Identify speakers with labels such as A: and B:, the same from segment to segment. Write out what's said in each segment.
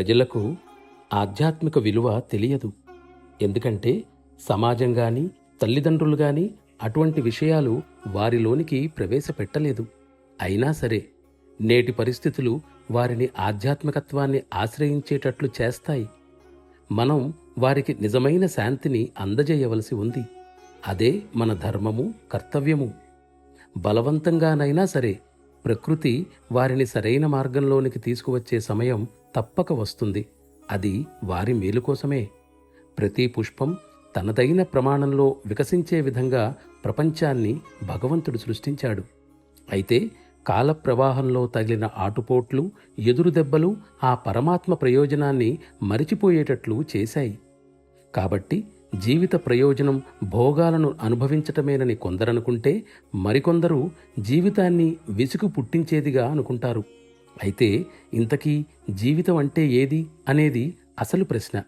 A: ప్రజలకు ఆధ్యాత్మిక విలువ తెలియదు. ఎందుకంటే సమాజం గాని, తల్లిదండ్రులు గాని అటువంటి విషయాలు వారిలోనికి ప్రవేశపెట్టలేదు. అయినా సరే నేటి పరిస్థితులు వారిని ఆధ్యాత్మికత్వాన్ని ఆశ్రయించేటట్లు చేస్తాయి. మనం వారికి నిజమైన శాంతిని అందజేయవలసి ఉంది. అదే మన ధర్మము, కర్తవ్యము. బలవంతంగానైనా సరే ప్రకృతి వారిని సరైన మార్గంలోనికి తీసుకువచ్చే సమయం తప్పక వస్తుంది. అది వారి మేలు కోసమే. ప్రతి పుష్పం తనదైన ప్రమాణంలో వికసించే విధంగా ప్రపంచాన్ని భగవంతుడు సృష్టించాడు. అయితే కాల ప్రవాహంలో తగిలిన ఆటుపోట్లు, ఎదురుదెబ్బలు ఆ పరమాత్మ ప్రయోజనాన్ని మరిచిపోయేటట్లు చేశాయి. కాబట్టి జీవిత ప్రయోజనం భోగాలను అనుభవించటమేనని కొందరనుకుంటే, మరికొందరు జీవితాన్ని విసుగు పుట్టించేదిగా అనుకుంటారు. అయితే ఇంతకీ జీవితం అంటే ఏది అనేది అసలు ప్రశ్న.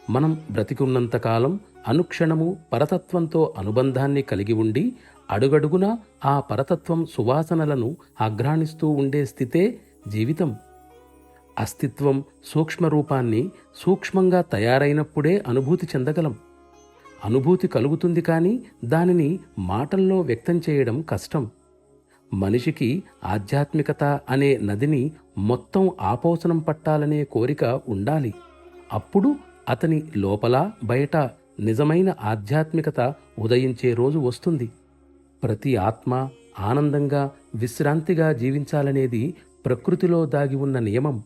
A: మనం బ్రతికున్నంతకాలం అనుక్షణము పరతత్వంతో అనుబంధాన్ని కలిగి ఉండి, అడుగడుగునా ఆ పరతత్వం సువాసనలను ఆఘ్రాణిస్తూ ఉండే స్థితే జీవితం. అస్తిత్వం సూక్ష్మరూపాన్ని సూక్ష్మంగా తయారైనప్పుడే అనుభూతి చెందగలం. అనుభూతి కలుగుతుంది, కానీ దానిని మాటల్లో వ్యక్తం చేయడం కష్టం. మనిషికి ఆధ్యాత్మికత అనే నదిని మొత్తం ఆపోసనం పట్టాలనే కోరిక ఉండాలి. అప్పుడు అతని లోపల బయట నిజమైన ఆధ్యాత్మికత ఉదయించే రోజు వస్తుంది. ప్రతి ఆత్మ ఆనందంగా, విశ్రాంతిగా జీవించాలనేది ప్రకృతిలో దాగి ఉన్న నియమం.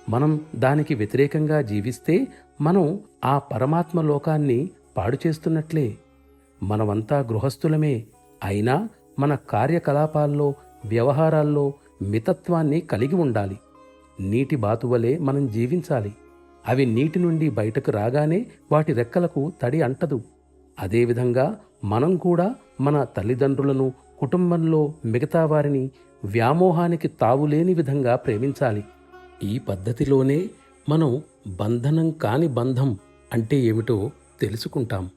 A: మనం దానికి వ్యతిరేకంగా జీవిస్తే మనం ఆ పరమాత్మ లోకాన్ని పాడు చేస్తున్నట్లే. మనమంతా గృహస్థులమే. అయినా మన కార్యకలాపాల్లో, వ్యవహారాల్లో మితత్వాన్ని కలిగి ఉండాలి. నీటి బాతువలే మనం జీవించాలి. అవి నీటి నుండి బయటకు రాగానే వాటి రెక్కలకు తడి అంటదు. అదేవిధంగా మనం కూడా మన తల్లిదండ్రులను, కుటుంబంలో మిగతా వారిని వ్యామోహానికి తావులేని విధంగా ప్రేమించాలి. ఈ పద్ధతిలోనే మనం బంధనం కాని బంధం అంటే ఏమిటో తెలుసుకుంటాం.